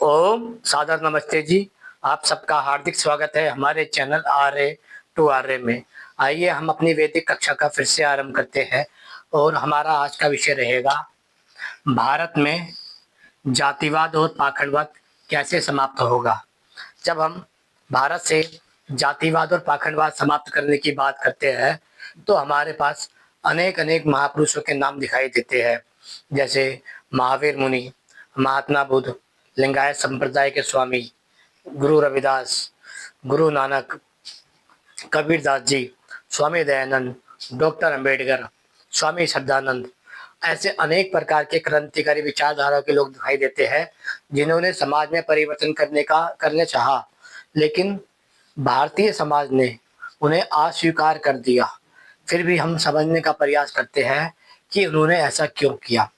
ओम सादर नमस्ते जी। आप सबका हार्दिक स्वागत है हमारे चैनल RA to RA में। आइए हम अपनी वैदिक कक्षा का फिर से आरंभ करते हैं और हमारा आज का विषय रहेगा भारत में जातिवाद और पाखंडवाद कैसे समाप्त होगा। जब हम भारत से जातिवाद और पाखंडवाद समाप्त करने की बात करते हैं तो हमारे पास अनेक अनेक महापुरुषों के नाम दिखाई देते हैं, जैसे महावीर मुनि, महात्मा बुद्ध, लिंगायत संप्रदाय के स्वामी गुरु रविदास, गुरु नानक, कबीर दास जी, स्वामी दयानंद, डॉक्टर अंबेडकर, स्वामी श्रद्धानंद। ऐसे अनेक प्रकार के क्रांतिकारी विचारधारा के लोग दिखाई देते हैं जिन्होंने समाज में परिवर्तन करने चाहा, लेकिन भारतीय समाज ने उन्हें अस्वीकार कर दिया। फिर भी हम समझने का प्रयास करते हैं कि उन्होंने ऐसा क्यों किया।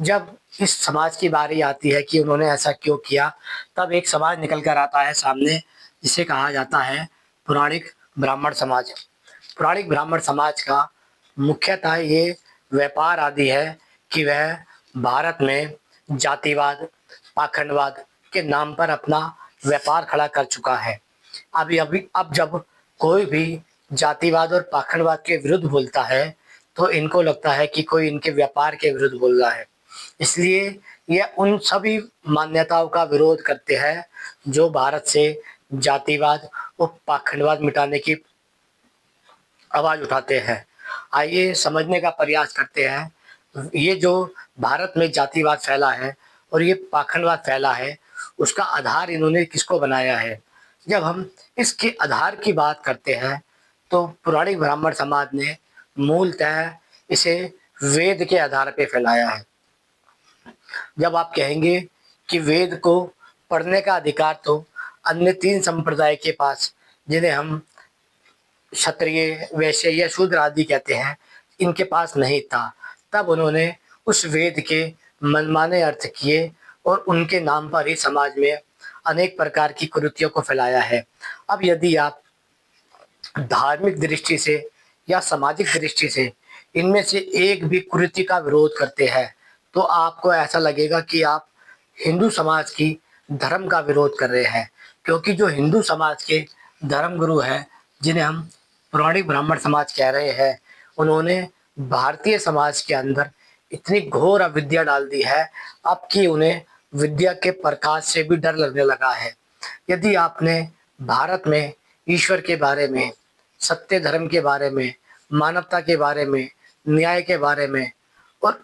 जब इस समाज की बारी आती है कि उन्होंने ऐसा क्यों किया, तब एक समाज निकल कर आता है सामने जिसे कहा जाता है पुराणिक ब्राह्मण समाज। पुराणिक ब्राह्मण समाज का मुख्यतः ये व्यापार आदि है कि वह भारत में जातिवाद, पाखंडवाद के नाम पर अपना व्यापार खड़ा कर चुका है। अब जब कोई भी जातिवाद और पाखंडवाद के विरुद्ध बोलता है तो इनको लगता है कि कोई इनके व्यापार के विरुद्ध बोल रहा है। इसलिए ये उन सभी मान्यताओं का विरोध करते हैं जो भारत से जातिवाद और पाखंडवाद मिटाने की आवाज उठाते हैं। आइए समझने का प्रयास करते हैं ये जो भारत में जातिवाद फैला है और ये पाखंडवाद फैला है, उसका आधार इन्होंने किसको बनाया है। जब हम इसके आधार की बात करते हैं तो पुराणिक ब्राह्मण समाज ने मूलतः इसे वेद के आधार पर फैलाया है। जब आप कहेंगे कि वेद को पढ़ने का अधिकार तो अन्य तीन संप्रदाय के पास, जिन्हें हम क्षत्रिय, वैश्य या शूद्र आदि कहते हैं, इनके पास नहीं था, तब उन्होंने उस वेद के मनमाने अर्थ किए और उनके नाम पर ही समाज में अनेक प्रकार की कुरीतियों को फैलाया है। अब यदि आप धार्मिक दृष्टि से या सामाजिक दृष्टि से इनमें से एक भी कुरीति का विरोध करते हैं तो आपको ऐसा लगेगा कि आप हिंदू समाज की धर्म का विरोध कर रहे हैं, क्योंकि जो हिंदू समाज के धर्म गुरु हैं, जिन्हें हम पुराणिक ब्राह्मण समाज कह रहे हैं, उन्होंने भारतीय समाज के अंदर इतनी घोर अविद्या डाल दी है अब कि उन्हें विद्या के प्रकाश से भी डर लगने लगा है। यदि आपने भारत में ईश्वर के बारे में, सत्य धर्म के बारे में, मानवता के बारे में, न्याय के बारे में और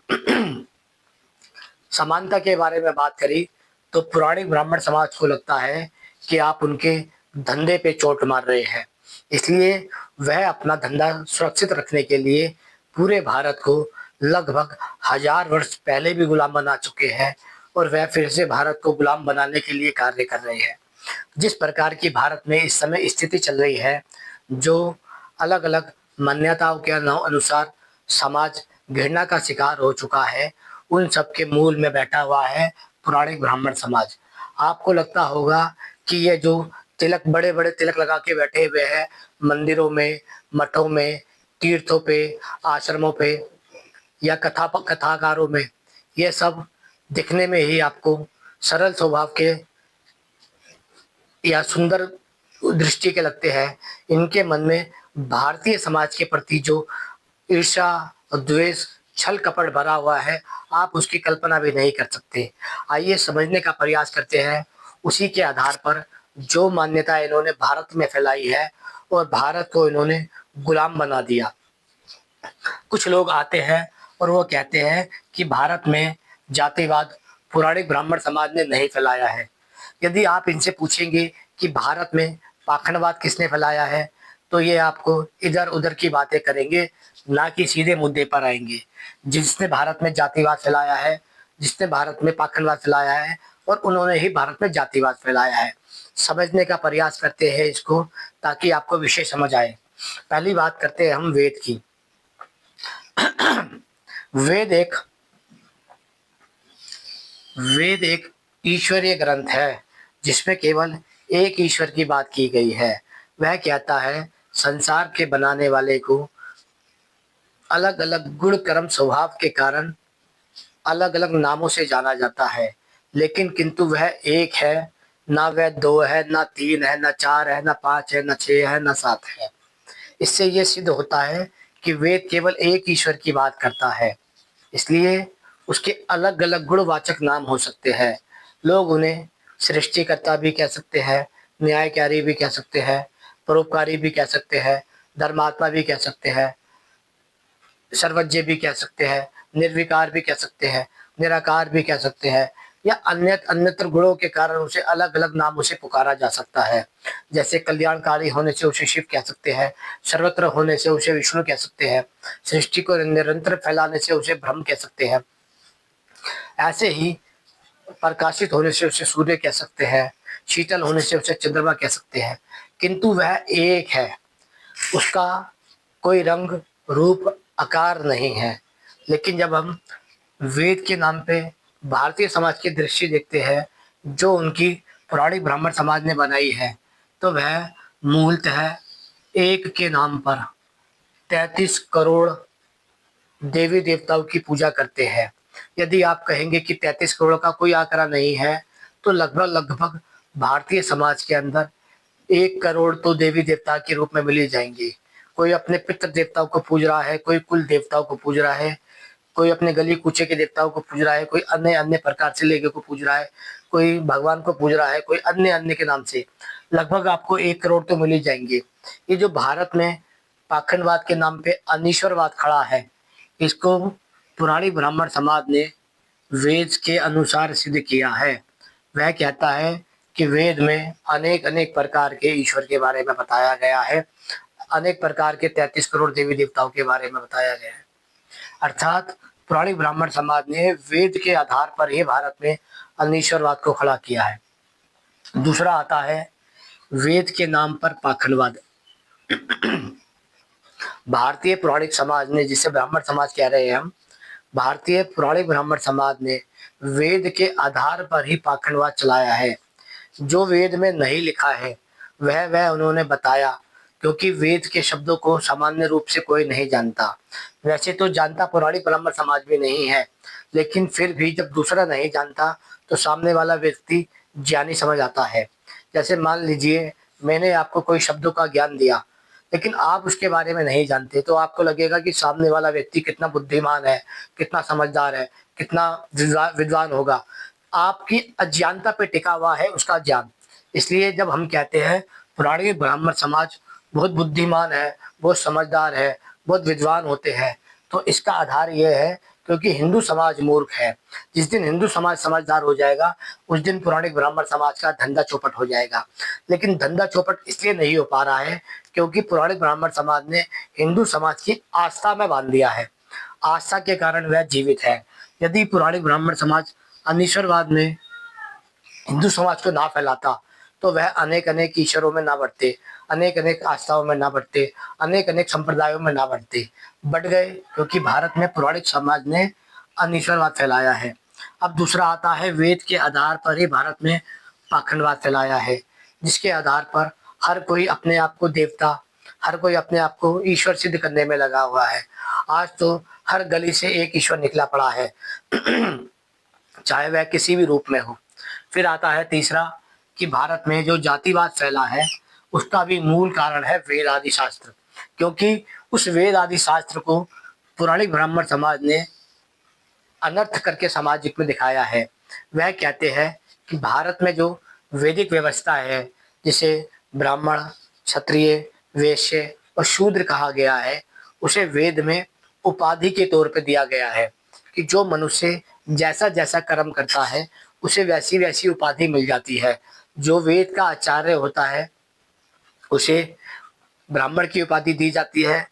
समानता के बारे में बात करी तो पुराणिक ब्राह्मण समाज को लगता है कि आप उनके धंधे पे चोट मार रहे हैं। इसलिए वह अपना धंधा सुरक्षित रखने के लिए पूरे भारत को लगभग 1000 वर्ष पहले भी गुलाम बना चुके हैं और वह फिर से भारत को गुलाम बनाने के लिए कार्य कर रहे हैं। जिस प्रकार की भारत में इस समय स्थिति चल रही है, जो अलग अलग मान्यताओं के अनुसार समाज घृणा का शिकार हो चुका है, उन सब के मूल में बैठा हुआ है पुराणिक ब्राह्मण समाज। आपको लगता होगा कि ये जो तिलक, बड़े बड़े तिलक लगा के बैठे हुए हैं मंदिरों में, मठों में, तीर्थों पे, आश्रमों पे या कथाकारों में, ये सब दिखने में ही आपको सरल स्वभाव के या सुंदर दृष्टि के लगते हैं। इनके मन में भारतीय समाज के प्रति जो ईर्ष्या और द्वेष, छल कपट भरा हुआ है, आप उसकी कल्पना भी नहीं कर सकते। आइए समझने का प्रयास करते हैं उसी के आधार पर जो मान्यता इन्होंने भारत में फैलाई है और भारत को इन्होंने गुलाम बना दिया। कुछ लोग आते हैं और वो कहते हैं कि भारत में जातिवाद पुराणिक ब्राह्मण समाज ने नहीं फैलाया है। यदि आप इनसे पूछेंगे कि भारत में पाखंडवाद किसने फैलाया है, तो ये आपको इधर उधर की बातें करेंगे, ना कि सीधे मुद्दे पर आएंगे। जिसने भारत में जातिवाद फैलाया है, जिसने भारत में पाखंडवाद फैलाया है, और उन्होंने ही भारत में जातिवाद फैलाया है। समझने का प्रयास करते हैं इसको, ताकि आपको विषय समझ आए। पहली बात करते हैं हम वेद की। वेद एक वेद एक ईश्वरीय ग्रंथ है जिसमें केवल एक ईश्वर की बात की गई है। वह कहता है संसार के बनाने वाले को अलग अलग गुण कर्म स्वभाव के कारण अलग अलग नामों से जाना जाता है। लेकिन किंतु वह एक है, ना वह दो है, ना तीन है, ना चार है, ना पांच है, ना छह है, ना सात है। इससे ये सिद्ध होता है कि वेद केवल एक ईश्वर की बात करता है, इसलिए उसके अलग अलग गुणवाचक नाम हो सकते हैं। लोग उन्हें सृष्टिकर्ता भी कह सकते हैं, न्यायकारी भी कह सकते हैं, परोपकारी भी कह सकते हैं, धर्मात्मा भी कह सकते हैं, सर्वज्ञ भी कह सकते हैं, निर्विकार भी कह सकते हैं, निराकार भी कह सकते हैं, या अन्य अन्यत्र गुणों के कारण उसे अलग अलग नामों से पुकारा जा सकता है। जैसे कल्याणकारी होने से उसे शिव कह सकते हैं, सर्वत्र होने से उसे विष्णु कह सकते हैं, सृष्टि को निरंतर फैलाने से उसे ब्रह्म कह सकते हैं, ऐसे ही प्रकाशित होने से उसे सूर्य कह सकते हैं, शीतल होने से उसे चंद्रमा कह सकते हैं। किंतु वह एक है, उसका कोई रंग रूप आकार नहीं है। लेकिन जब हम वेद के नाम पे भारतीय समाज की दृष्टि देखते हैं जो उनकी पौराणिक ब्राह्मण समाज ने बनाई है, तो वह मूलतः एक के नाम पर 33 करोड़ देवी देवताओं की पूजा करते हैं। यदि आप कहेंगे कि 33 करोड़ का कोई आंकड़ा नहीं है, तो लगभग लगभग भारतीय समाज के अंदर 1 करोड़ तो देवी देवता के रूप में मिल ही जाएंगे। कोई अपने पितृ देवताओं को पूज रहा है, कोई कुल देवताओं को पूज रहा है, कोई अपने गली कूचे के देवताओं को पूज रहा है, कोई अन्य अन्य प्रकार से लेके को पूज रहा है, कोई भगवान को पूज रहा है, कोई अन्य अन्य के नाम से। लगभग आपको 1 करोड़ तो मिल ही जाएंगे। ये जो भारत में पाखंडवाद के नाम पे अनीश्वरवाद खड़ा है, इसको पुरानी ब्राह्मण समाज ने वेद के अनुसार सिद्ध किया है। वह कहता है कि वेद में अनेक अनेक प्रकार के ईश्वर के बारे में बताया गया है, अनेक प्रकार के 33 करोड़ देवी देवताओं के बारे में बताया गया है। अर्थात पुरानी ब्राह्मण समाज ने वेद के आधार पर ही भारत में अनीश्वरवाद को खड़ा किया है। दूसरा आता है वेद के नाम पर पाखंडवाद। भारतीय पौराणिक समाज ने, जिसे ब्राह्मण समाज कह रहे हैं हम, भारतीय पौराणिक ब्राह्मण समाज ने वेद के आधार पर ही पाखंडवाद चलाया है। जो वेद में नहीं लिखा है वह उन्होंने बताया, क्योंकि वेद के शब्दों को सामान्य रूप से कोई नहीं जानता। वैसे तो जानता पौराणिक ब्राह्मण समाज भी नहीं है, लेकिन फिर भी जब दूसरा नहीं जानता तो सामने वाला व्यक्ति ज्ञानी समझ आता है। जैसे मान लीजिए मैंने आपको कोई शब्दों का ज्ञान दिया, लेकिन आप उसके बारे में नहीं जानते, तो आपको लगेगा कि सामने वाला व्यक्ति कितना बुद्धिमान है, कितना समझदार है, कितना विद्वान होगा। आपकी अज्ञानता पे टिका हुआ है उसका ज्ञान। इसलिए जब हम कहते हैं पुरानी ब्राह्मण समाज बहुत बुद्धिमान है, बहुत समझदार है, बहुत विद्वान होते हैं, तो इसका आधार ये है क्योंकि हिंदू समाज मूर्ख है। जिस दिन हिंदू समाज समझदार हो जाएगा उस दिन पुराने ब्राह्मण समाज का धंधा चौपट हो जाएगा। लेकिन धंधा चौपट इसलिए नहीं हो पा रहा है क्योंकि पुराने ब्राह्मण समाज ने हिंदू समाज की आस्था में बांध दिया है। आस्था के कारण वह जीवित है। यदि पुराने ब्राह्मण समाज अनीश्वरवाद में हिंदू समाज को ना फैलाता तो वह अनेक अनेक ईश्वरों में ना बढ़ते, अनेक अनेक आस्थाओं में ना बढ़ते, अनेक अनेक संप्रदायों में ना बढ़ते। बढ़ गए क्योंकि भारत में पौराणिक समाज ने अनीश्वरवाद फैलाया है। अब दूसरा आता है वेद के आधार पर ही भारत में पाखंडवाद फैलाया है, जिसके आधार पर हर कोई अपने आप को देवता, हर कोई अपने आप को ईश्वर सिद्ध करने में लगा हुआ है। आज तो हर गली से एक ईश्वर निकला पड़ा है चाहे वह किसी भी रूप में हो। फिर आता है तीसरा कि भारत में जो जातिवाद फैला है उसका भी मूल कारण है वेद आदि शास्त्र, क्योंकि उस वेद आदि शास्त्र को पुरानी ब्राह्मण समाज ने अनर्थ करके सामाजिक में दिखाया है। वह कहते हैं कि भारत में जो वैदिक व्यवस्था है, जिसे ब्राह्मण, क्षत्रिय, वैश्य और शूद्र कहा गया है, उसे वेद में उपाधि के तौर पर दिया गया है कि जो मनुष्य जैसा जैसा कर्म करता है उसे वैसी वैसी उपाधि मिल जाती है। जो वेद का आचार्य होता है उसे ब्राह्मण की उपाधि दी जाती है,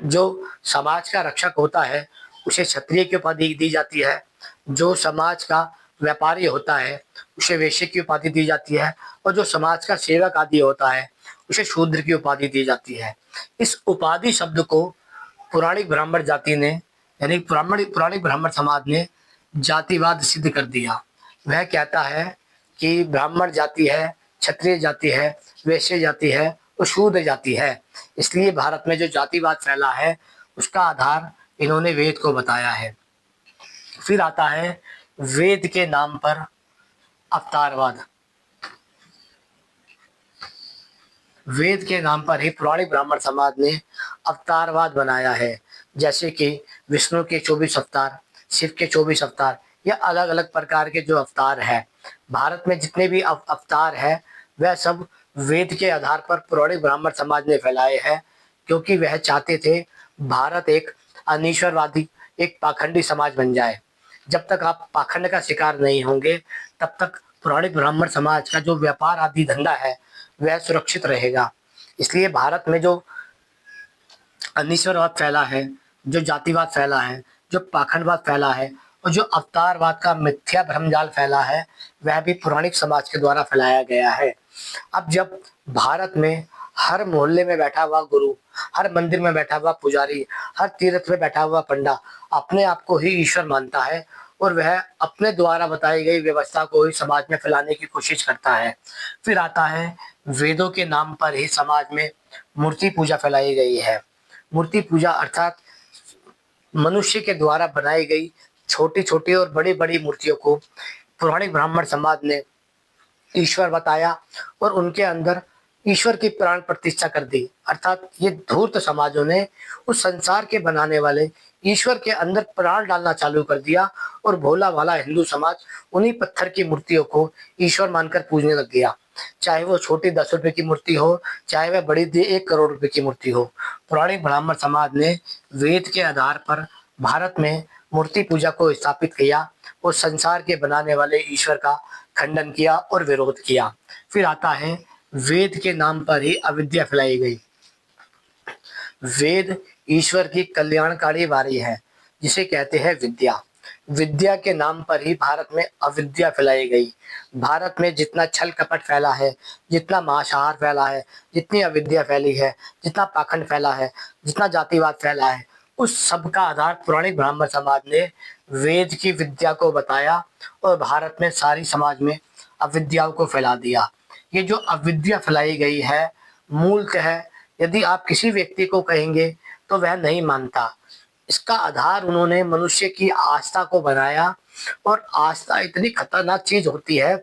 जो समाज का रक्षक होता है उसे क्षत्रिय की उपाधि दी जाती है, जो समाज का व्यापारी होता है उसे वैश्य की उपाधि दी जाती है, और जो समाज का सेवक आदि होता है उसे शूद्र की उपाधि दी जाती है। इस उपाधि शब्द को पुरानी ब्राह्मण जाति ने, यानी पुरानी ब्राह्मण समाज ने जातिवाद सिद्ध कर दिया। वह कहता है कि ब्राह्मण जाति है, क्षत्रिय जाति है, वैश्य जाति है और शूद्र जाति है। इसलिए भारत में जो जातिवाद फैला है उसका आधार इन्होंने वेद को बताया है। फिर आता है वेद के नाम पर अवतारवाद। वेद के नाम पर ही पुरानी ब्राह्मण समाज ने अवतारवाद बनाया है, जैसे कि विष्णु के 24 अवतार, शिव के 24 अवतार, या अलग अलग प्रकार के जो अवतार है। भारत में जितने भी अवतार है वह सब वेद के आधार पर पुरानी ब्राह्मण समाज ने फैलाए हैं, क्योंकि वह चाहते थे भारत एक अनीश्वरवादी, एक पाखंडी समाज बन जाए। जब तक आप पाखंड का शिकार नहीं होंगे तब तक पुराने ब्राह्मण समाज का जो व्यापार आदि धंधा है वह सुरक्षित रहेगा। इसलिए भारत में जो अनिश्वरवाद फैला है, जो जातिवाद फैला है, जो पाखंडवाद फैला है और जो अवतारवाद का मिथ्या भ्रमजाल फैला है, वह भी पौराणिक समाज के द्वारा फैलाया गया है। अब जब भारत में हर मोहल्ले में बैठा हुआ गुरु, हर मंदिर में बैठा हुआ पुजारी, हर तीर्थ में बैठा हुआ पंडा अपने आप को ही ईश्वर मानता है और वह अपने द्वारा बताई गई व्यवस्था को ही समाज में फैलाने की कोशिश करता है, फिर आता है वेदों के नाम पर ही समाज में मूर्ति पूजा फैलाई गई है। मूर्ति पूजा अर्थात मनुष्य के द्वारा बनाई गई छोटी छोटी और बड़ी बड़ी मूर्तियों को पुराने ब्राह्मण समाज ने ईश्वर बताया और उनके अंदर ईश्वर की प्राण प्रतिष्ठा कर दी। अर्थात ये धूर्त समाजों ने उस संसार के बनाने वाले ईश्वर के अंदर प्राण डालना चालू कर दिया और भोला भाला हिंदू समाज उन्हीं पत्थर की मूर्तियों को ईश्वर मानकर पूजने लग गया। चाहे वो छोटी 10 रुपए की मूर्ति हो, चाहे वह बड़ी 1 करोड़ रुपए की मूर्ति हो। पुराने ब्राह्मण समाज ने वेद के आधार पर भारत में मूर्ति पूजा को स्थापित किया और संसार के बनाने वाले ईश्वर का खंडन किया और विरोध किया। फिर आता है वेद के नाम पर ही अविद्या फैलाई गई। वेद ईश्वर की कल्याणकारी वाणी है, जिसे कहते हैं विद्या। विद्या के नाम पर ही भारत में अविद्या फैलाई गई। भारत में जितना छल कपट फैला है, जितना मांसाहार फैला है, जितनी अविद्या फैली है, जितना पाखंड फैला है, जितना जातिवाद फैला है, उस सब का आधार पुराने ब्राह्मण समाज ने वेद की विद्या को बताया और भारत में सारी समाज में अविद्याओं को फैला दिया। ये जो अविद्या फैलाई गई है, मूलतः यदि आप किसी व्यक्ति को कहेंगे तो वह नहीं मानता। इसका आधार उन्होंने मनुष्य की आस्था को बनाया और आस्था इतनी खतरनाक चीज होती है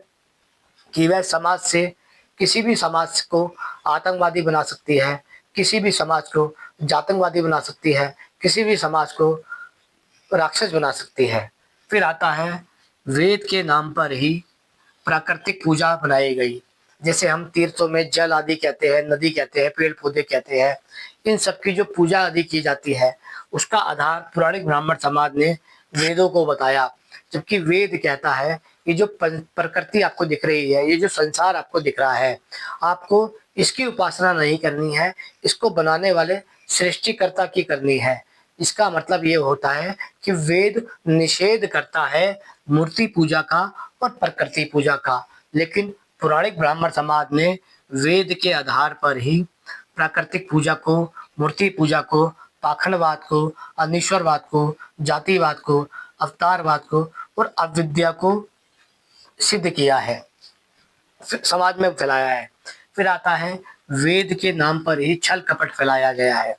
कि वह समाज से किसी भी समाज को आतंकवादी बना सकती है, किसी भी समाज को जातंकवादी बना सकती है, किसी भी समाज को राक्षस बना सकती है। फिर आता है वेद के नाम पर ही प्राकृतिक पूजा बनाई गई। जैसे हम तीर्थों में जल आदि कहते हैं, नदी कहते हैं, पेड़ पौधे कहते हैं, इन सब की जो पूजा आदि की जाती है उसका आधार पुराने ब्राह्मण समाज ने वेदों को बताया। जबकि वेद कहता है ये जो प्रकृति आपको दिख रही है, ये जो संसार आपको दिख रहा है, आपको इसकी उपासना नहीं करनी है, इसको बनाने वाले सृष्टिकर्ता की करनी है। इसका मतलब ये होता है कि वेद निषेध करता है मूर्ति पूजा का और प्रकृति पूजा का, लेकिन पौराणिक ब्राह्मण समाज ने वेद के आधार पर ही प्राकृतिक पूजा को, मूर्ति पूजा को, पाखंडवाद को, अनीश्वरवाद को, जातिवाद को, अवतारवाद को और अविद्या को सिद्ध किया है, समाज में फैलाया है। फिर आता है वेद के नाम पर ही छल कपट फैलाया गया है।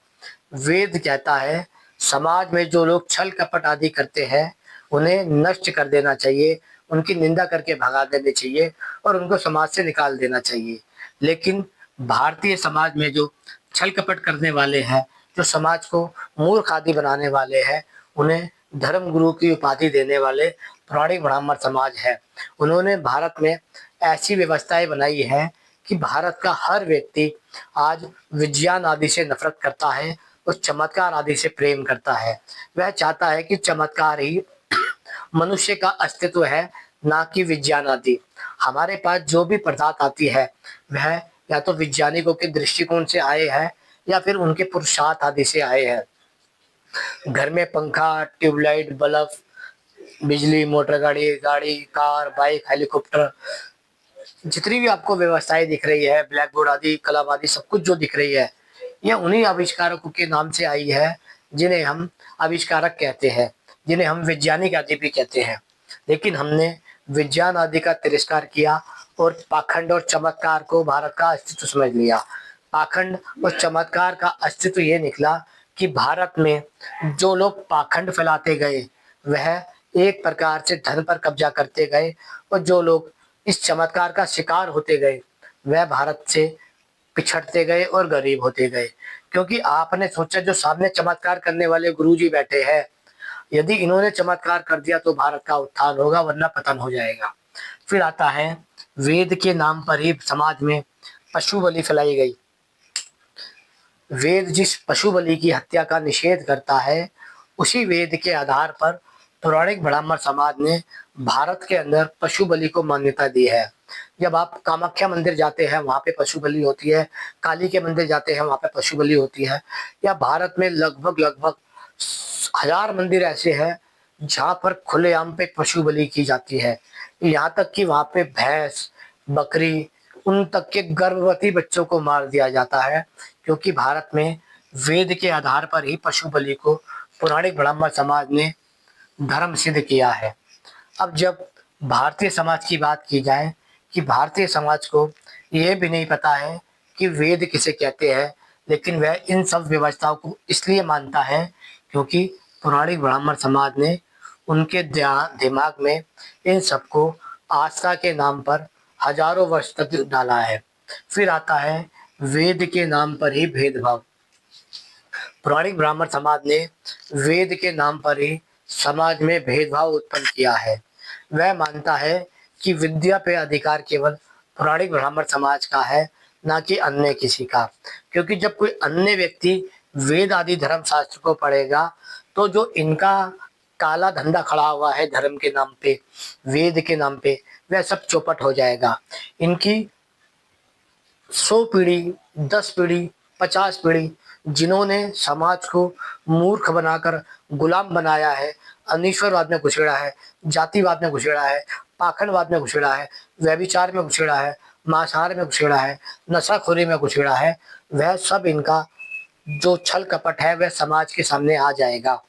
वेद कहता है समाज में जो लोग छल कपट आदि करते हैं उन्हें नष्ट कर देना चाहिए, उनकी निंदा करके भगा देनी चाहिए और उनको समाज से निकाल देना चाहिए। लेकिन भारतीय समाज में जो छल कपट करने वाले हैं, जो समाज को मूर्ख आदि बनाने वाले हैं, उन्हें धर्म गुरु की उपाधि देने वाले पौराणिक ब्राह्मण समाज है। उन्होंने भारत में ऐसी व्यवस्थाएं बनाई है कि भारत का हर व्यक्ति आज विज्ञान आदि से नफरत करता है और चमत्कार आदि से प्रेम करता है। वह चाहता है कि चमत्कार ही मनुष्य का अस्तित्व है, ना कि विज्ञान आदि। हमारे पास जो भी पदार्थ आती है वह या तो वैज्ञानिकों के दृष्टिकोण से आए हैं या फिर उनके पुरुषार्थ आदि से आए हैं। घर में पंखा, ट्यूबलाइट, बल्ब, बिजली, मोटर गाड़ी, कार, बाइक, हेलीकॉप्टर, जितनी भी आपको व्यवस्थाएं दिख रही है, ब्लैक बोर्ड आदि, कलम आदि, सब कुछ जो दिख रही है, ये उन्हीं आविष्कारकों के नाम से आई है जिन्हें हम आविष्कारक कहते हैं, जिन्हें हम वैज्ञानिक आदि भी कहते हैं। लेकिन हमने विज्ञान आदि का तिरस्कार किया और पाखंड और चमत्कार को भारत का अस्तित्व समझ लिया। पाखंड और चमत्कार का अस्तित्व ये निकला कि भारत में जो लोग पाखंड फैलाते गए वह एक प्रकार से धन पर कब्जा करते गए और जो लोग इस चमत्कार का शिकार होते गए वह भारत से पिछड़ते गए और गरीब होते गए। क्योंकि आपने सोचा जो सामने चमत्कार करने वाले गुरुजी बैठे हैं, यदि इन्होंने चमत्कार कर दिया तो भारत का उत्थान होगा वरना पतन हो जाएगा। फिर आता है वेद के नाम पर ही समाज में पशु बलि फैलाई गई। वेद जिस पशु बलि की हत्या का निषेध करता है, उसी वेद के आधार पर पौराणिक ब्राह्मण समाज ने भारत के अंदर पशु बलि को मान्यता दी है। जब आप कामाख्या मंदिर जाते हैं वहाँ पे पशु बलि होती है, काली के मंदिर जाते हैं वहाँ पे पशु बलि होती है, या भारत में लगभग लगभग 1000 मंदिर ऐसे हैं जहाँ पर खुलेआम पे पशु बलि की जाती है। यहाँ तक कि वहाँ पे भैंस, बकरी, उन तक के गर्भवती बच्चों को मार दिया जाता है, क्योंकि भारत में वेद के आधार पर ही पशु बलि को पौराणिक ब्राह्मण समाज ने धर्म सिद्ध किया है। अब जब भारतीय समाज की बात की जाए कि भारतीय समाज को यह भी नहीं पता है कि वेद किसे कहते हैं, लेकिन वह इन सब व्यवस्थाओं को इसलिए मानता है क्योंकि पौराणिक ब्राह्मण समाज ने उनके दिमाग में इन सबको आस्था के नाम पर हजारों वर्ष तक डाला है। फिर आता है वेद के नाम पर ही भेदभाव। पौराणिक ब्राह्मण समाज ने वेद के नाम पर ही समाज में भेदभाव उत्पन्न किया है। वह मानता है कि विद्या पे अधिकार केवल पौराणिक ब्राह्मण समाज का है, ना कि अन्य किसी का। क्योंकि जब कोई अन्य व्यक्ति वेद आदि धर्म शास्त्र को पढ़ेगा तो जो इनका काला धंधा खड़ा हुआ है धर्म के नाम पे, वेद के नाम पे, वह सब चौपट हो जाएगा। इनकी 100 पीढ़ी, 10 पीढ़ी, 50 पीढ़ी जिन्होंने समाज को मूर्ख बनाकर गुलाम बनाया है, अनिश्वरवाद में घुसेड़ा है, जातिवाद में घुसेड़ा है, पाखंडवाद में घुसेड़ा है, व्यभिचार में घुसेड़ा है, मांसाहार में घुसेड़ा है, नशाखोरी में घुसेड़ा है, वह सब इनका जो छल कपट है वह समाज के सामने आ जाएगा।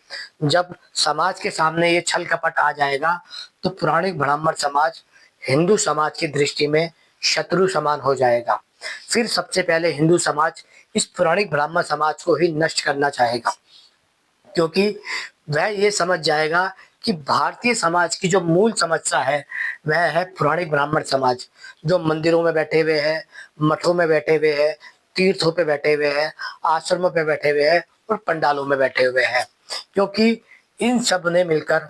जब समाज के सामने ये छल कपट आ जाएगा तो पौराणिक ब्राह्मण समाज हिंदू समाज की दृष्टि में शत्रु समान हो जाएगा। फिर सबसे पहले हिंदू समाज इस पौराणिक ब्राह्मण समाज को ही नष्ट करना चाहेगा, क्योंकि वह ये समझ जाएगा कि भारतीय समाज की जो मूल समस्या है वह है पौराणिक ब्राह्मण समाज, जो मंदिरों में बैठे हुए हैं, मठों में बैठे हुए हैं, तीर्थों पे बैठे हुए हैं, आश्रमों पे बैठे हुए हैं और पंडालों में बैठे हुए हैं। क्योंकि इन सब ने मिलकर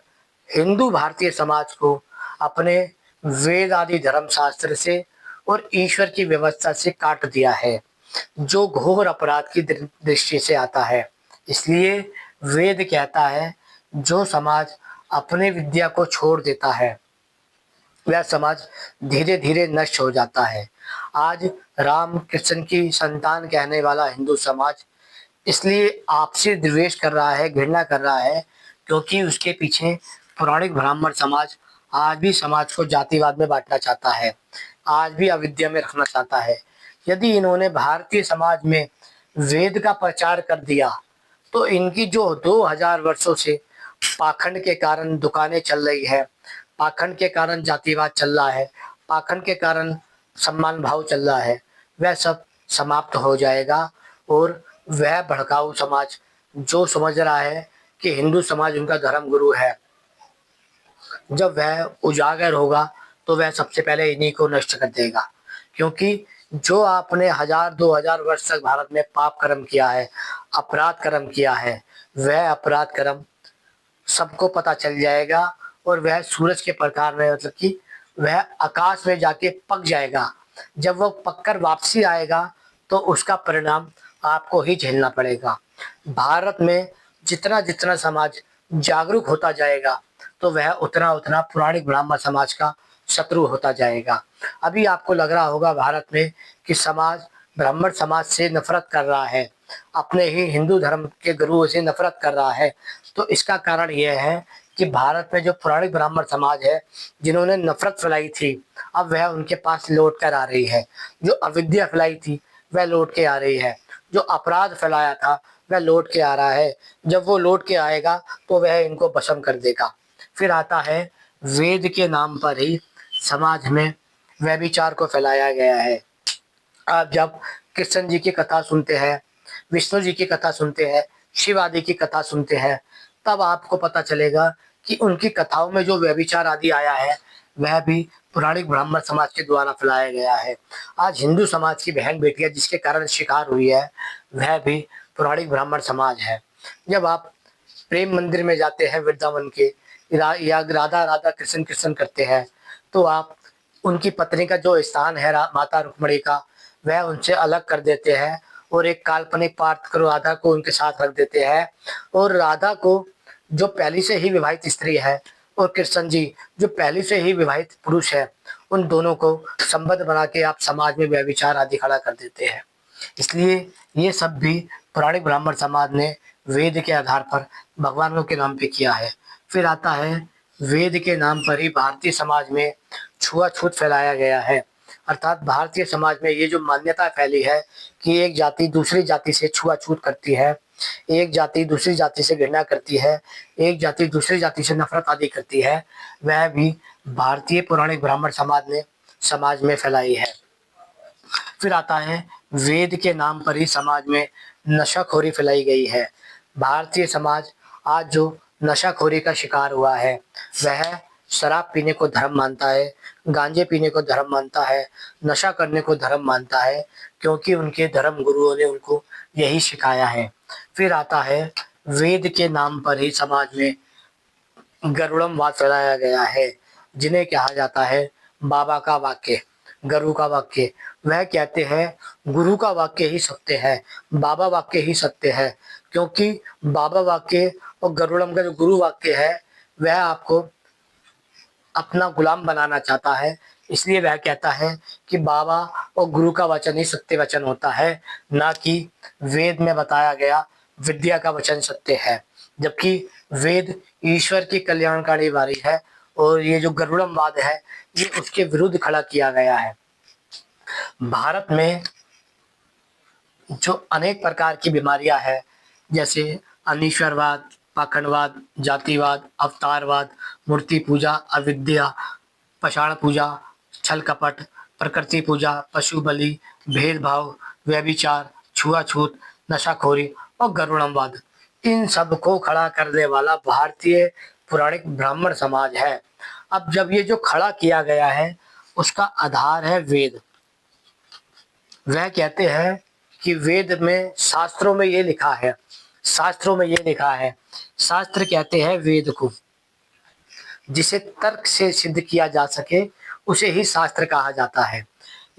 हिंदू भारतीय समाज को अपने वेद आदि धर्म शास्त्र से और ईश्वर की व्यवस्था से काट दिया है, जो घोर अपराध की दृष्टि से आता है। इसलिए वेद कहता है जो समाज अपने विद्या को छोड़ देता है वह समाज धीरे धीरे नष्ट हो जाता है। आज राम कृष्ण की संतान कहने वाला हिंदू समाज इसलिए आपसे द्वेष कर रहा है, घृणा कर रहा है, क्योंकि उसके पीछे पौराणिक ब्राह्मण समाज आज भी समाज को जातिवाद में बांटना चाहता है, आज भी अविद्या में रखना चाहता है। यदि इन्होंने भारतीय समाज में वेद का प्रचार कर दिया तो इनकी जो 2000 वर्षों से पाखंड के कारण दुकानें चल रही है, पाखंड के कारण जातिवाद चल रहा है, पाखंड के कारण सम्मान भाव चल रहा है, वह सब समाप्त हो जाएगा। और वह भड़काऊ समाज जो समझ रहा है कि हिंदू समाज उनका धर्म गुरु है, जब वह उजागर होगा तो वह सबसे पहले इन्हीं को नष्ट कर देगा। क्योंकि जो आपने 1000-2000 वर्ष तक भारत में पाप कर्म किया है, अपराध कर्म किया है, वह अपराध कर्म सबको पता चल जाएगा और वह सूरज के प्रकार में, मतलब कि वह आकाश में जाके पक जाएगा। जब वह पककर वापसी आएगा तो उसका परिणाम आपको ही झेलना पड़ेगा। भारत में जितना जितना समाज जागरूक होता जाएगा तो वह उतना उतना पौराणिक ब्राह्मण समाज का शत्रु होता जाएगा। अभी आपको लग रहा होगा भारत में कि समाज ब्राह्मण समाज से नफरत कर रहा है, अपने ही हिंदू धर्म के गुरुओं से नफरत कर रहा है। तो इसका कारण यह है कि भारत में जो पौराणिक ब्राह्मण समाज है जिन्होंने नफरत फैलाई थी, अब वह उनके पास लौट कर आ रही है। जो अविद्या फैलाई थी वह लौट के आ रही है, जो अपराध फैलाया था वह लौट के आ रहा है। जब वो लौट के आएगा तो वह इनको भस्म कर देगा। फिर आता है वेद के नाम पर ही समाज में व्यभिचार को फैलाया गया है। आप जब कृष्ण जी की कथा सुनते हैं, विष्णु जी की कथा सुनते हैं, शिव आदि की कथा सुनते हैं, तब आपको पता चलेगा कि उनकी कथाओं में जो व्यभिचार आदि आया है वह भी पौराणिक ब्राह्मण समाज के द्वारा फैलाया गया है। आज हिंदू समाज की बहन बेटियां जिसके कारण शिकार हुई है वह भी पौराणिक ब्राह्मण समाज है। जब आप प्रेम मंदिर में जाते हैं वृंदावन के, या राधा राधा कृष्ण कृष्ण करते हैं, तो आप उनकी पत्नी का जो स्थान है माता रुक्मणी का, वह उनसे अलग कर देते हैं और एक काल्पनिक पात्र राधा को उनके साथ रख देते हैं। और राधा को जो पहले से ही विवाहित स्त्री है और कृष्ण जी जो पहले से ही विवाहित पुरुष है, उन दोनों को संबद्ध बना के आप समाज में व्यभिचार आदि खड़ा कर देते हैं। इसलिए ये सब भी पौराणिक ब्राह्मण समाज ने वेद के आधार पर भगवानों के नाम पे किया है। फिर आता है वेद के नाम पर ही भारतीय समाज में छुआछूत फैलाया गया है। अर्थात भारतीय समाज में ये जो मान्यता फैली है कि एक जाति दूसरी जाति से छुआछूत करती है, एक जाति दूसरी जाति से घृणा करती है, एक जाति दूसरी जाति से नफरत आदि करती है, वह भी भारतीय पौराणिक ब्राह्मण समाज ने समाज में फैलाई है। फिर आता है वेद के नाम पर ही समाज में नशाखोरी फैलाई गई है। भारतीय समाज आज जो नशाखोरी का शिकार हुआ है वह शराब पीने को धर्म मानता है, गांजे पीने को धर्म मानता है, नशा करने को धर्म मानता है, क्योंकि उनके धर्म गुरुओं ने उनको यही सिखाया है। फिर आता है वेद के नाम पर ही समाज में गरुड़मवाद फैलाया गया है, जिन्हें कहा जाता है बाबा का वाक्य, गुरु का वाक्य। वह कहते हैं गुरु का वाक्य ही सत्य है, बाबा वाक्य ही सत्य है, क्योंकि बाबा वाक्य और गरुड़म का जो गुरु वाक्य है वह आपको अपना गुलाम बनाना चाहता है। इसलिए वह कहता है कि बाबा और गुरु का वचन ही सत्य वचन होता है, ना कि वेद में बताया गया विद्या का वचन सत्य है। जबकि वेद ईश्वर की कल्याणकारी वाणी है और ये जो गरुड़मवाद है ये उसके विरुद्ध खड़ा किया गया है। भारत में जो अनेक प्रकार की बीमारियां हैं, जैसे अनीश्वरवाद, पाखंडवाद, जातिवाद, अवतारवाद, मूर्ति पूजा, अविद्या, पाषाण पूजा, छल कपट, प्रकृति पूजा, पशु बलि, भेदभाव, व्यभिचार, छुआछूत, नशाखोरी और गरुड़मवाद, इन सब को खड़ा करने वाला भारतीय पौराणिक ब्राह्मण समाज है। अब जब ये जो खड़ा किया गया है उसका आधार है वेद। वह कहते हैं कि वेद में शास्त्रों में ये लिखा है, शास्त्रों में ये लिखा है, शास्त्र कहते हैं वेद को, जिसे तर्क से सिद्ध किया जा सके उसे ही शास्त्र कहा जाता है।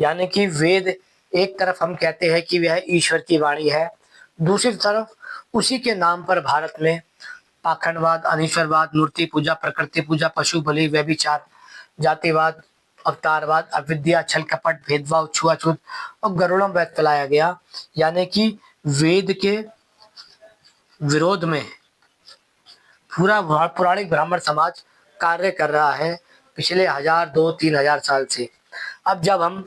यानी कि वेद एक तरफ हम कहते हैं कि वह ईश्वर की वाणी है, दूसरी तरफ उसी के नाम पर भारत में पाखंडवाद, अनीश्वरवाद, मूर्ति पूजा, प्रकृति पूजा, पशु बलि, व्यभिचार, जातिवाद, अवतारवाद, अविद्या, छल कपट, भेदभाव, छुआछूत और गरुड़मवाद फैलाया गया। यानी कि वेद के विरोध में पूरा पौराणिक ब्राह्मण समाज कार्य कर रहा है पिछले 1000, 2, 3000 साल से। अब जब हम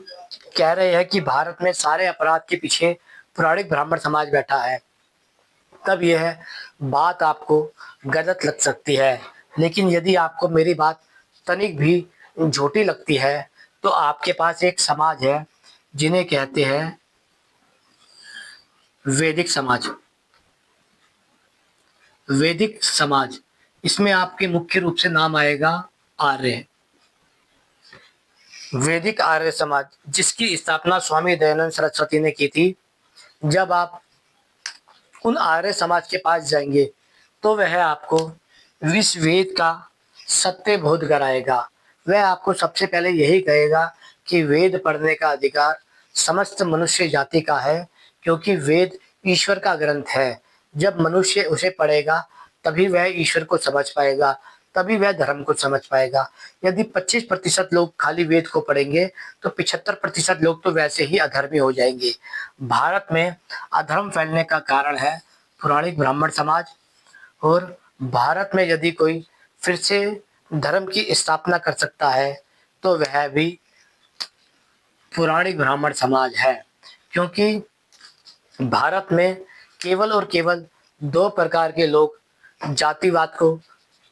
कह रहे हैं कि भारत में सारे अपराध के पीछे पौराणिक ब्राह्मण समाज बैठा है, तब यह बात आपको गलत लग सकती है। लेकिन यदि आपको मेरी बात तनिक भी झूठी लगती है तो आपके पास एक समाज है जिन्हें कहते हैं वैदिक समाज। वैदिक समाज, इसमें आपके मुख्य रूप से नाम आएगा आर्य। वैदिक आर्य समाज जिसकी स्थापना स्वामी दयानंद सरस्वती ने की थी। जब आप उन आर्य समाज के पास जाएंगे तो वह आपको विश्व वेद का सत्य बोध कराएगा। वह आपको सबसे पहले यही कहेगा कि वेद पढ़ने का अधिकार समस्त मनुष्य जाति का है, क्योंकि वेद ईश्वर का ग्रंथ है। जब मनुष्य उसे पढ़ेगा तभी वह ईश्वर को समझ पाएगा, तभी वह धर्म को समझ पाएगा। यदि 25% लोग खाली वेद को पढ़ेंगे तो 75% लोग तो वैसे ही अधर्मी हो जाएंगे। भारत में अधर्म फैलने का कारण है पौराणिक ब्राह्मण समाज, और भारत में यदि कोई फिर से धर्म की स्थापना कर सकता है तो वह भी पौराणिक ब्राह्मण समाज है। क्योंकि भारत में केवल और केवल 2 प्रकार के लोग जातिवाद को,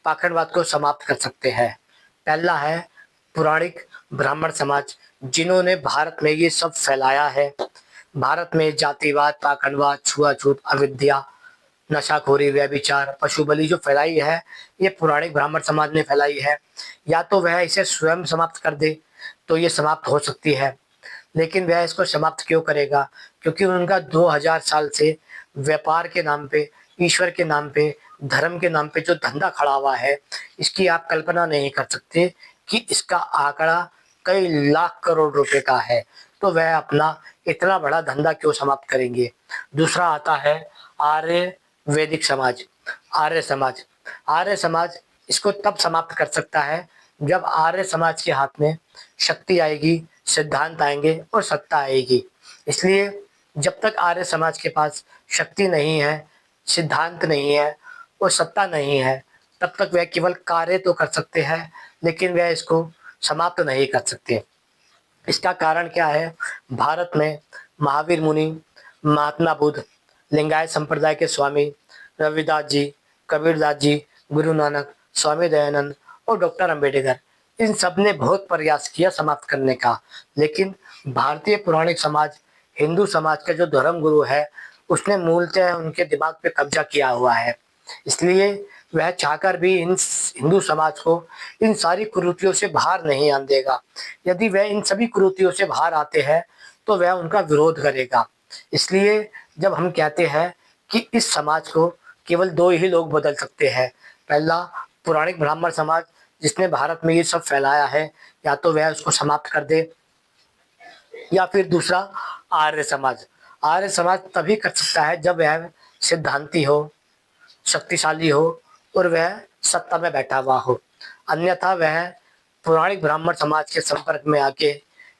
पाखंडवाद को समाप्त कर सकते हैं। पहला है पौराणिक ब्राह्मण समाज, जिन्होंने भारत में ये सब फैलाया है। भारत में जातिवाद, पाखंडवाद, छुआछूत, अविद्या, नशाखोरी, व्यभिचार, पशु बलि जो फैलाई है, ये पौराणिक ब्राह्मण समाज ने फैलाई है। या तो वह इसे स्वयं समाप्त कर दे तो ये समाप्त हो सकती है, लेकिन वह इसको समाप्त क्यों करेगा? क्योंकि उनका 2000 साल से व्यापार के नाम पे, ईश्वर के नाम पे, धर्म के नाम पे जो धंधा खड़ा हुआ है, इसकी आप कल्पना नहीं कर सकते कि इसका आंकड़ा कई लाख करोड़ रुपए का है। तो वह अपना इतना बड़ा धंधा क्यों समाप्त करेंगे? दूसरा आता है आर्य वैदिक समाज, आर्य समाज। आर्य समाज इसको तब समाप्त कर सकता है जब आर्य समाज के हाथ में शक्ति आएगी, सिद्धांत आएंगे और सत्ता आएगी। इसलिए जब तक आर्य समाज के पास शक्ति नहीं है, सिद्धांत नहीं है और सत्ता नहीं है, तब तक वह केवल कार्य तो कर सकते हैं, लेकिन वह इसको समाप्त नहीं कर सकते। इसका कारण क्या है? भारत में महावीर मुनि, महात्मा बुद्ध, लिंगायत संप्रदाय के स्वामी रविदास जी, कबीरदास जी, गुरु नानक, स्वामी दयानंद और डॉक्टर अंबेडकर, इन सब ने बहुत प्रयास किया समाप्त करने का, लेकिन भारतीय पौराणिक समाज, हिंदू समाज का जो धर्म गुरु है, उसने मूलतः उनके दिमाग पे कब्जा किया हुआ है। इसलिए वह चाहकर भी इन हिंदू समाज को इन सारी कुरीतियों से बाहर नहीं आने देगा। यदि वह इन सभी कुरीतियों से बाहर आते हैं तो वह उनका विरोध करेगा। इसलिए जब हम कहते हैं कि इस समाज को केवल दो ही लोग बदल सकते हैं, पहला पौराणिक ब्राह्मण समाज जिसने भारत में ये सब फैलाया है, या तो वह उसको समाप्त कर दे, या फिर दूसरा आर्य समाज। आर्य समाज तभी कर सकता है जब वह सिद्धांती हो, शक्तिशाली हो और वह सत्ता में बैठा हुआ हो। अन्यथा वह पौराणिक ब्राह्मण समाज के संपर्क में आके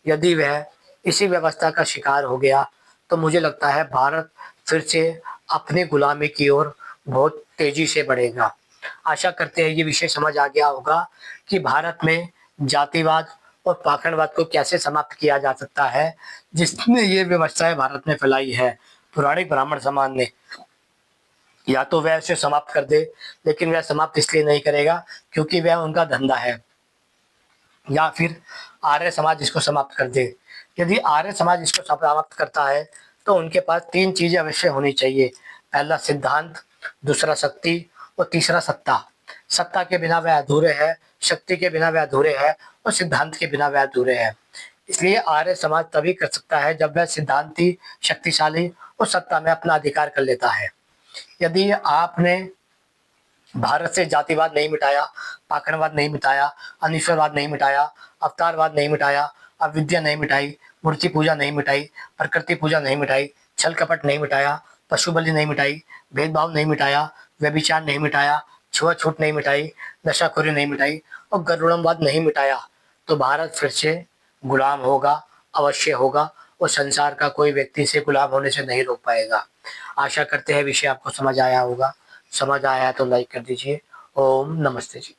यदि वह इसी व्यवस्था का शिकार हो गया तो मुझे लगता है भारत फिर से अपनी गुलामी की ओर बहुत तेजी से बढ़ेगा। आशा करते हैं ये विषय समझ आ गया होगा कि भारत में जातिवाद और पाखंडवाद को कैसे समाप्त किया जा सकता है, जिसने ये व्यवस्थाएं भारत में फैलाई है। पौराणिक ब्राह्मण समाज ने या तो वह इसे समाप्त कर दे, लेकिन वह समाप्त इसलिए नहीं करेगा क्योंकि वह उनका धंधा है, या फिर आर्य समाज इसको समाप्त कर दे। यदि आर्य समाज इसको समाप्त करता है तो उनके पास तीन चीजें अवश्य होनी चाहिए, पहला सिद्धांत, दूसरा शक्ति और तीसरा सत्ता। सत्ता के बिना वह अधूरे है, शक्ति के बिना वह अधूरे है और सिद्धांत के बिना वह अधूरे है। इसलिए आर्य समाज तभी कर सकता है जब वह सिद्धांती, शक्तिशाली और सत्ता में अपना अधिकार कर लेता है। यदि आपने भारत से जातिवाद नहीं मिटाया, पाखंडवाद नहीं मिटाया, अनिश्वरवाद नहीं मिटाया, अवतारवाद नहीं मिटाया, अविद्या नहीं मिटाई, मूर्ति पूजा नहीं मिटाई, प्रकृति पूजा नहीं मिटाई, छल कपट नहीं मिटाया, पशु बलि नहीं मिटाई, भेदभाव नहीं मिटाया, व्यभिचार नहीं मिटाया, छुआछूत नहीं मिटाई, नशाखोरी नहीं मिटाई और गरुड़मवाद नहीं मिटाया, तो भारत फिर से गुलाम होगा, अवश्य होगा, और संसार का कोई व्यक्ति इसे गुलाम होने से नहीं रोक पाएगा। आशा करते हैं विषय आपको समझ आया होगा। समझ आया है तो लाइक कर दीजिए। ओम नमस्ते जी।